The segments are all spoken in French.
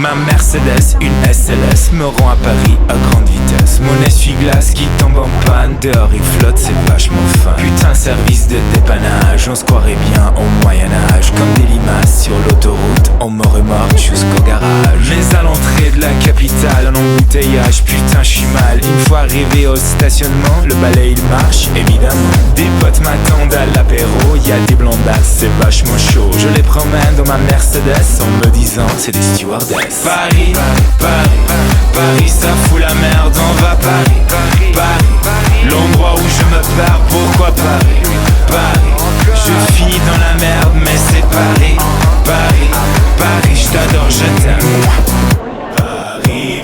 Ma Mercedes, une SLS, me rend à Paris à grande vitesse. Mon essuie-glace qui tombe en panne, dehors il flotte, c'est vachement fin. Putain, service de dépannage, on se croirait bien au Moyen-Âge. Comme des limaces sur l'autoroute, on me remorque jusqu'au garage. Mais à l'entrée de la capitale, en embouteillage, putain, j'suis mal. Une fois arrivé au stationnement, le balai il marche, évidemment. Des potes m'attendent à l'apéro, y'a des blondasses, c'est vachement chaud. Je les promène dans ma Mercedes en me disant c'est des stewardesses. Paris, Paris, ça fout la merde, on va Paris, l'endroit où je me perds, pourquoi Paris, je finis dans la merde, mais c'est Paris, Paris, je t'adore, je t'aime. Paris,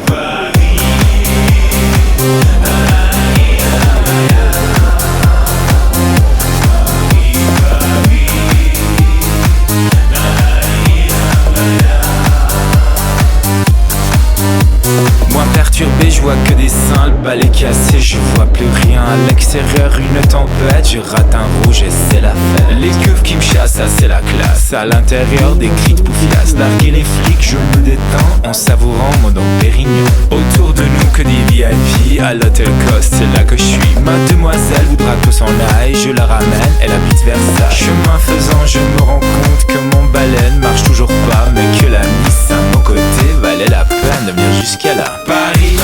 perturbé, je vois que des seins, le balai cassé, je vois plus rien. À l'extérieur, une tempête, je rate un rouge et c'est la fête. Les keufs qui me chassent, ça c'est la classe. À l'intérieur, des cris de poufias. Larguer les flics, je me détends en savourant mon Dom Pérignon. Autour de nous, que des VIP. À l'hôtel Coste, c'est là que je suis. Ma demoiselle voudra que s'en aille, je la ramène, elle habite Versailles. Chemin faisant, je me rends compte que mon balai ne marche toujours pas, mais que la mise à mon côté valait la peine de venir jusqu'à là. Paris,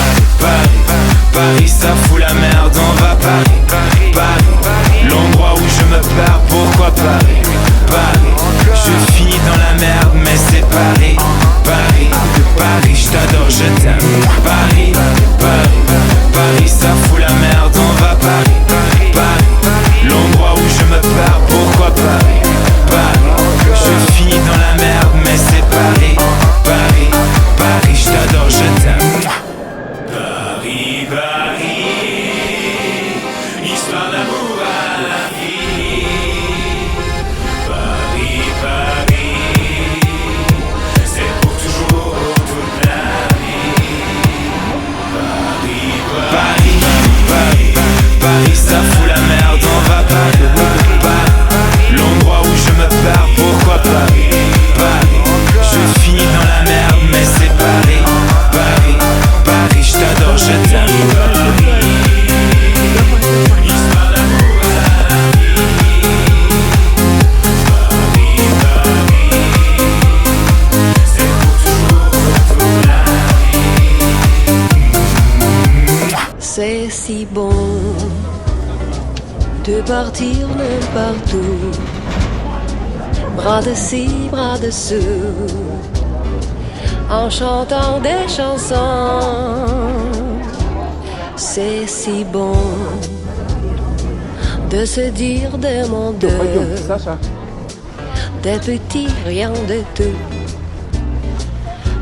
ça fout la merde, on va Paris, l'endroit où je me perds, pourquoi Paris, je finis dans la merde, mais c'est Paris, je t'adore, je t'aime. Paris, ça fout la merde, on va Paris, l'endroit où je me perds, pourquoi Paris, je finis dans la merde, mais c'est Paris, je t'adore, je t'aime. Paris, histoire d'amour à la vie. Paris, c'est pour toujours, toute la vie. Paris, ça fout la merde, on va Paris, l'endroit où je me perds, pourquoi Paris, je finis dans la merde, mais c'est Paris, je t'adore, je t'aime. Histoire d'amour à la vie. Paris, c'est pour toujours, toute la vie. C'est si bon de partir n'importe où, bras dessus, bras dessous, en chantant des chansons. C'est si bon de se dire des mots de des petits rien de tout,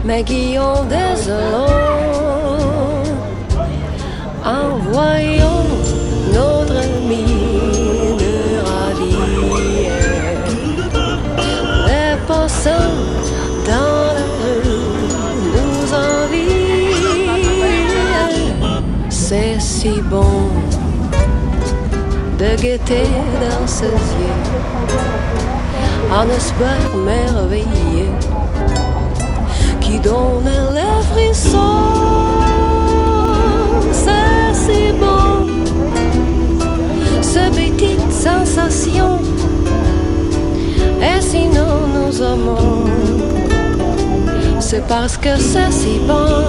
mais qui ont des allons en voyant notre mine ravie. Les passants dans la rue nous envient. C'est si bon de guetter dans ses yeux un espoir merveilleux qui donne les frissons. C'est si bon, ce petite sensation. Et sinon nous aimons, c'est parce que c'est si bon.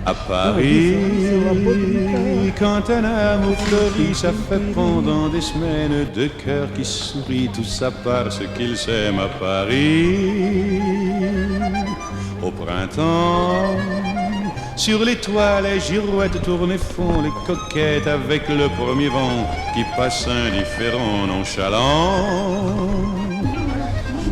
À Paris, quand un amour fleurit, ça fait pendant des semaines de cœur qui sourit, tout ça parce qu'ils s'aiment à Paris. Au printemps, sur les toits, les girouettes tournent et font les coquettes avec le premier vent qui passe indifférent, nonchalant.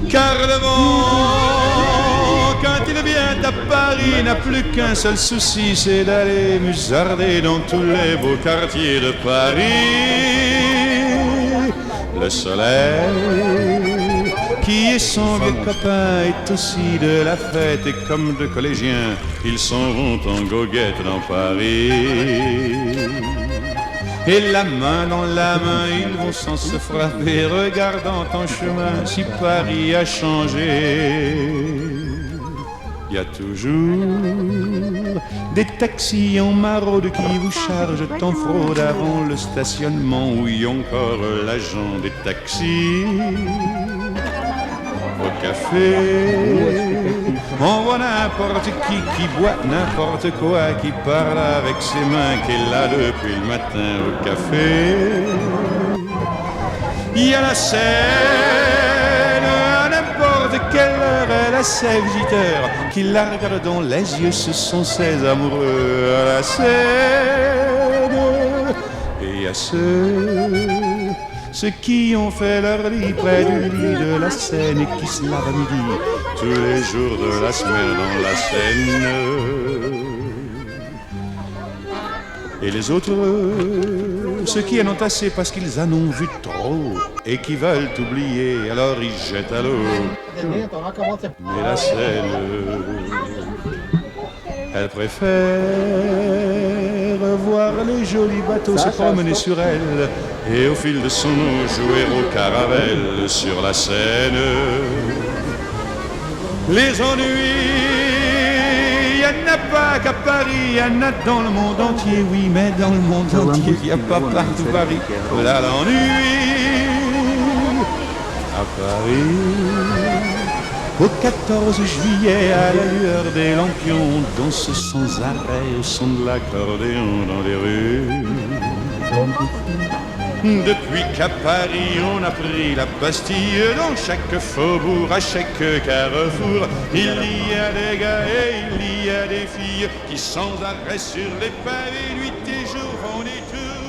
Car le vent, quand il vient à Paris, n'a plus qu'un seul souci, c'est d'aller musarder dans tous les beaux quartiers de Paris. Le soleil, qui est son vieux copain, est aussi de la fête, et comme deux collégiens, ils s'en vont en goguette dans Paris. Et la main dans la main, ils vont sans se frapper, regardant en chemin si Paris a changé. Il y a toujours des taxis en maraude qui vous chargent en fraude avant le stationnement, où il y a encore l'agent des taxis. Au café, on voit n'importe qui boit n'importe quoi, qui parle avec ses mains, qui est là depuis le matin au café. Il y a la Seine, à n'importe quelle heure, elle a ses visiteurs qui la regardent dans les yeux, ce sont ses amoureux à la Seine. Et il y a ceux qui ont fait leur lit près du lit de la Seine et qui se lavent à midi tous les jours de la semaine dans la Seine. Et les autres, ceux qui en ont assez parce qu'ils en ont vu trop et qui veulent oublier, alors ils jettent à l'eau. Mais la Seine, elle préfère voir les jolis bateaux se promener sur elle et au fil de son eau jouer au caravelle sur la Seine. Les ennuis, il n'y en a pas qu'à Paris, il y en a dans le monde entier, oui, mais dans le monde entier, il n'y a pas partout Paris. Là l'ennui à Paris. Au 14 juillet, à la lueur des lampions, on danse sans arrêt au son de l'accordéon dans les rues. Depuis qu'à Paris on a pris la Bastille, dans chaque faubourg, à chaque carrefour, il y a des gars et il y a des filles qui sans arrêt sur les pavés, nuit et jour font des tours.